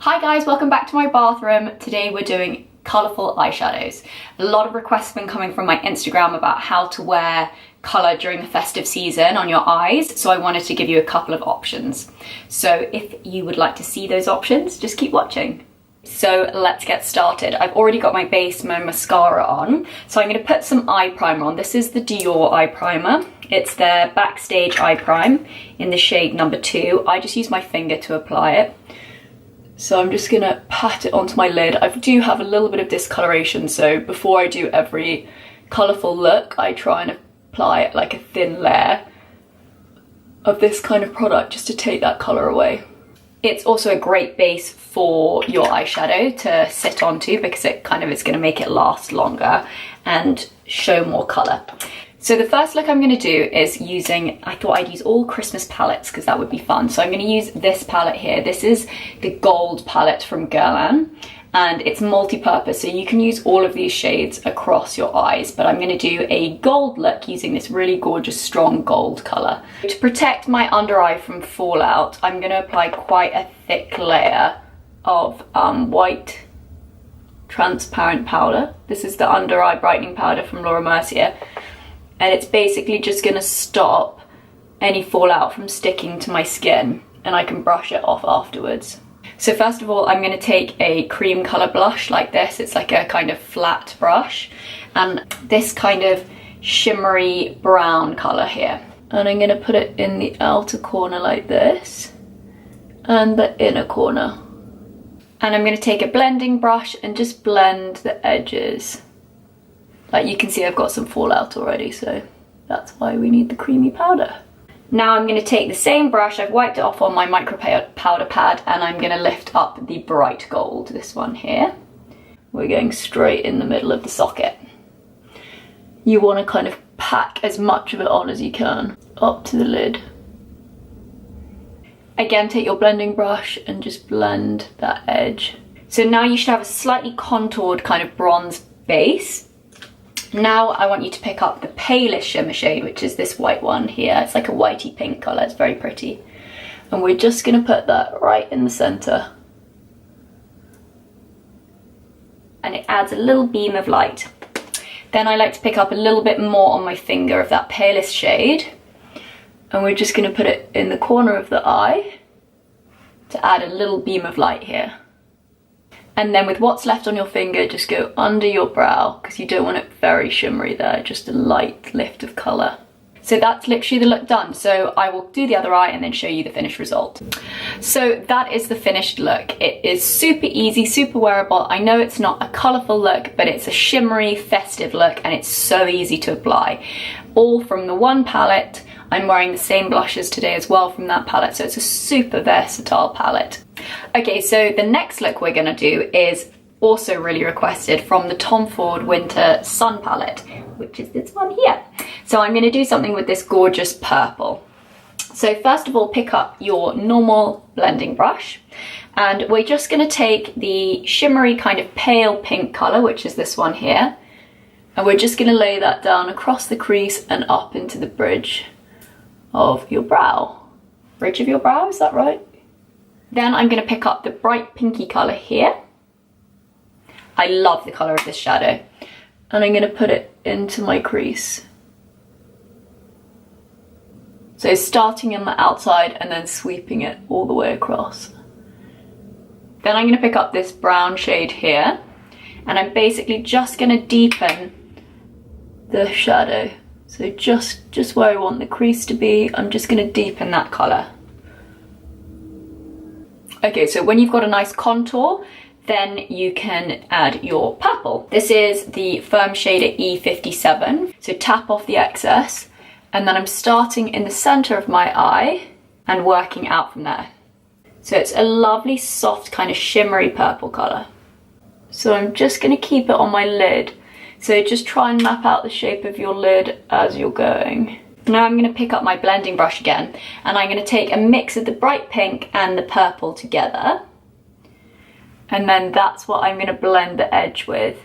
Hi guys, welcome back to my bathroom. Today we're doing colourful eyeshadows. A lot of requests have been coming from my Instagram about how to wear colour during the festive season on your eyes, so I wanted to give you a couple of options. So if you would like to see those options, just keep watching. So let's get started. I've already got my base, my mascara on, so I'm going to put some eye primer on. This is the Dior eye primer. It's their Backstage Eye Prime in the shade number 2. I just use my finger to apply it. So I'm just gonna pat it onto my lid. I do have a little bit of discoloration, so before I do every colourful look, I try and apply like a thin layer of this kind of product just to take that colour away. It's also a great base for your eyeshadow to sit onto because it kind of is gonna make it last longer and show more colour. So the first look I'm going to do is using, I thought I'd use all Christmas palettes because that would be fun. So I'm going to use this palette here. This is the gold palette from Guerlain and it's multi-purpose. So you can use all of these shades across your eyes, but I'm going to do a gold look using this really gorgeous strong gold colour. To protect my under eye from fallout, I'm going to apply quite a thick layer of white transparent powder. This is the under eye brightening powder from Laura Mercier. And it's basically just going to stop any fallout from sticking to my skin, and I can brush it off afterwards. So first of all, I'm going to take a cream colour blush like this. It's like a kind of flat brush, and this kind of shimmery brown colour here. And I'm going to put it in the outer corner like this, and the inner corner. And I'm going to take a blending brush and just blend the edges. Like you can see, I've got some fallout already, so that's why we need the creamy powder. Now I'm going to take the same brush, I've wiped it off on my micro powder pad, and I'm going to lift up the bright gold, this one here. We're going straight in the middle of the socket. You want to kind of pack as much of it on as you can, up to the lid. Again, take your blending brush and just blend that edge. So now you should have a slightly contoured kind of bronze base. Now I want you to pick up the palest shimmer shade, which is this white one here. It's like a whitey pink colour, it's very pretty. And we're just going to put that right in the centre. And it adds a little beam of light. Then I like to pick up a little bit more on my finger of that palest shade. And we're just going to put it in the corner of the eye to add a little beam of light here. And then with what's left on your finger, just go under your brow because you don't want it very shimmery there, just a light lift of colour. So that's literally the look done. So I will do the other eye and then show you the finished result. So that is the finished look. It is super easy, super wearable. I know it's not a colourful look, but it's a shimmery, festive look and it's so easy to apply. All from the one palette. I'm wearing the same blushes today as well from that palette, so it's a super versatile palette. Okay, so the next look we're going to do is also really requested from the Tom Ford Winter Sun palette, which is this one here. So I'm going to do something with this gorgeous purple. So first of all, pick up your normal blending brush, and we're just going to take the shimmery kind of pale pink colour, which is this one here, and we're just going to lay that down across the crease and up into the bridge of your brow. Bridge of your brow, is that right? Then I'm going to pick up the bright pinky colour here. I love the colour of this shadow. And I'm going to put it into my crease. So starting on the outside and then sweeping it all the way across. Then I'm going to pick up this brown shade here. And I'm basically just going to deepen the shadow. So just where I want the crease to be, I'm just going to deepen that colour. Okay, so when you've got a nice contour, then you can add your purple. This is the Firm Shader E57. So tap off the excess, and then I'm starting in the centre of my eye and working out from there. So it's a lovely, soft, kind of shimmery purple colour. So I'm just going to keep it on my lid. So just try and map out the shape of your lid as you're going. Now I'm going to pick up my blending brush again, and I'm going to take a mix of the bright pink and the purple together. And then that's what I'm going to blend the edge with.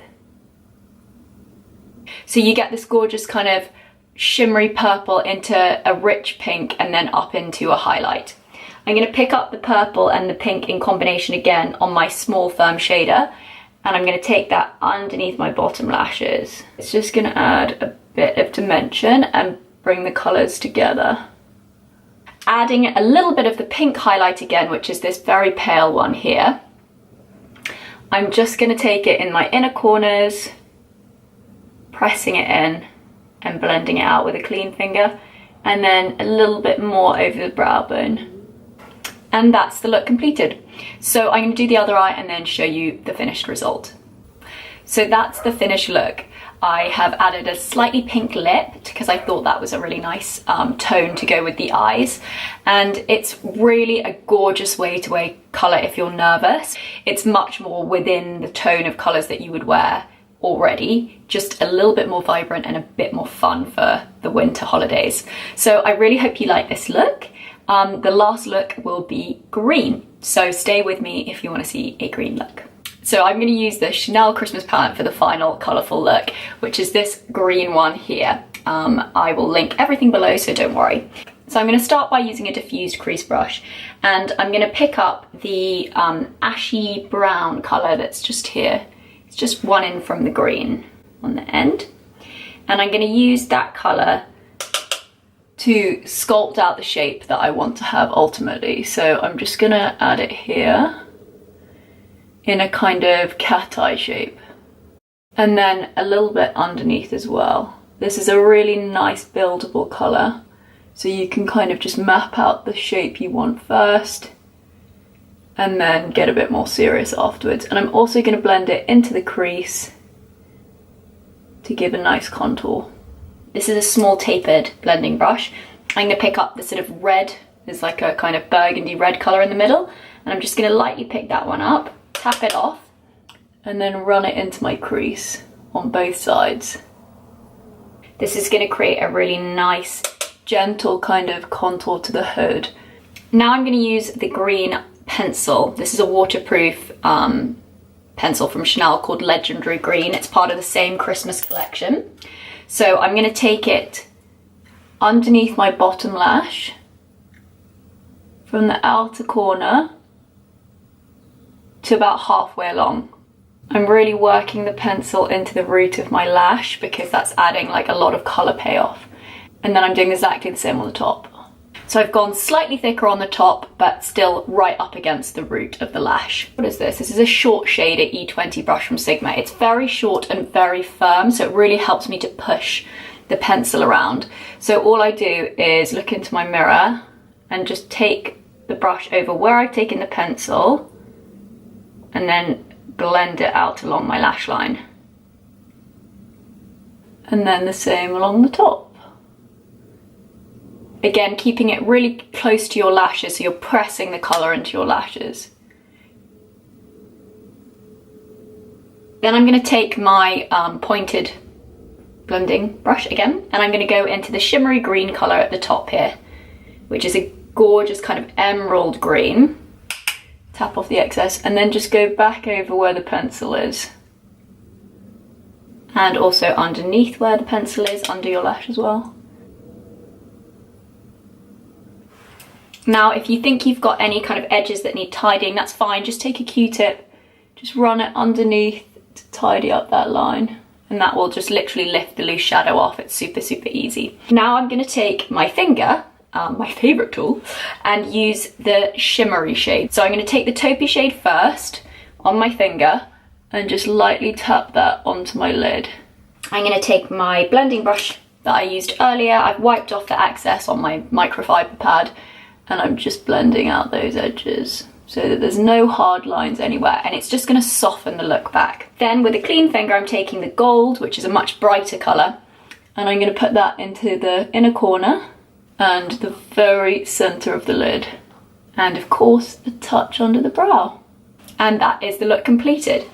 So you get this gorgeous kind of shimmery purple into a rich pink and then up into a highlight. I'm going to pick up the purple and the pink in combination again on my small firm shader, and I'm going to take that underneath my bottom lashes. It's just going to add a bit of dimension and bring the colours together. Adding a little bit of the pink highlight again, which is this very pale one here. I'm just going to take it in my inner corners, pressing it in and blending it out with a clean finger, and then a little bit more over the brow bone. And that's the look completed. So I'm going to do the other eye and then show you the finished result. So that's the finished look. I have added a slightly pink lip because I thought that was a really nice tone to go with the eyes. And it's really a gorgeous way to wear colour if you're nervous. It's much more within the tone of colours that you would wear already, just a little bit more vibrant and a bit more fun for the winter holidays. So I really hope you like this look. The last look will be green, so stay with me if you want to see a green look. So I'm going to use the Chanel Christmas palette for the final colourful look, which is this green one here. I will link everything below, so don't worry. So I'm going to start by using a diffused crease brush, and I'm going to pick up the ashy brown colour that's just here. It's just one in from the green on the end. And I'm going to use that colour to sculpt out the shape that I want to have ultimately. So I'm just going to add it here in a kind of cat eye shape. And then a little bit underneath as well. This is a really nice buildable colour. So you can kind of just map out the shape you want first and then get a bit more serious afterwards. And I'm also going to blend it into the crease to give a nice contour. This is a small tapered blending brush. I'm going to pick up the sort of red, there's like a kind of burgundy red colour in the middle, and I'm just going to lightly pick that one up, tap it off, and then run it into my crease on both sides. This is going to create a really nice, gentle kind of contour to the hood. Now I'm going to use the green pencil. This is a waterproof pencil from Chanel called Legendary Green. It's part of the same Christmas collection. So I'm going to take it underneath my bottom lash from the outer corner to about halfway along. I'm really working the pencil into the root of my lash because that's adding like a lot of colour payoff. And then I'm doing exactly the same on the top. So I've gone slightly thicker on the top, but still right up against the root of the lash. What is this? This is a short shader E20 brush from Sigma. It's very short and very firm, so it really helps me to push the pencil around. So all I do is look into my mirror and just take the brush over where I've taken the pencil and then blend it out along my lash line. And then the same along the top. Again, keeping it really close to your lashes, so you're pressing the colour into your lashes. Then I'm going to take my pointed blending brush again, and I'm going to go into the shimmery green colour at the top here, which is a gorgeous kind of emerald green. Tap off the excess, and then just go back over where the pencil is. And also underneath where the pencil is, under your lash as well. Now, if you think you've got any kind of edges that need tidying, that's fine. Just take a Q-tip, just run it underneath to tidy up that line. And that will just literally lift the loose shadow off. It's super, super easy. Now I'm going to take my finger, my favourite tool, and use the shimmery shade. So I'm going to take the taupey shade first on my finger and just lightly tap that onto my lid. I'm going to take my blending brush that I used earlier. I've wiped off the excess on my microfiber pad, and I'm just blending out those edges so that there's no hard lines anywhere, and it's just going to soften the look back. Then with a clean finger, I'm taking the gold, which is a much brighter colour, and I'm going to put that into the inner corner and the very centre of the lid, and of course a touch under the brow. And that is the look completed.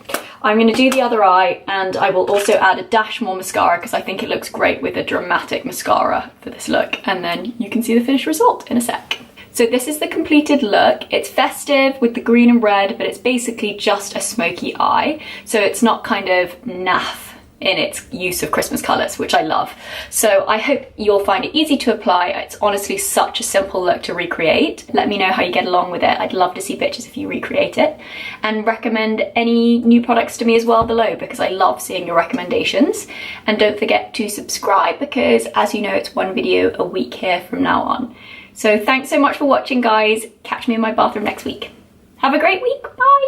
I'm going to do the other eye, and I will also add a dash more mascara because I think it looks great with a dramatic mascara for this look, and then you can see the finished result in a sec. So this is the completed look. It's festive with the green and red, but it's basically just a smoky eye. So it's not kind of naff in its use of Christmas colours, which I love. So I hope you'll find it easy to apply. It's honestly such a simple look to recreate. Let me know how you get along with it. I'd love to see pictures if you recreate it. And recommend any new products to me as well below, because I love seeing your recommendations. And don't forget to subscribe, because as you know, it's one video a week here from now on. So thanks so much for watching, guys. Catch me in my bathroom next week. Have a great week. Bye.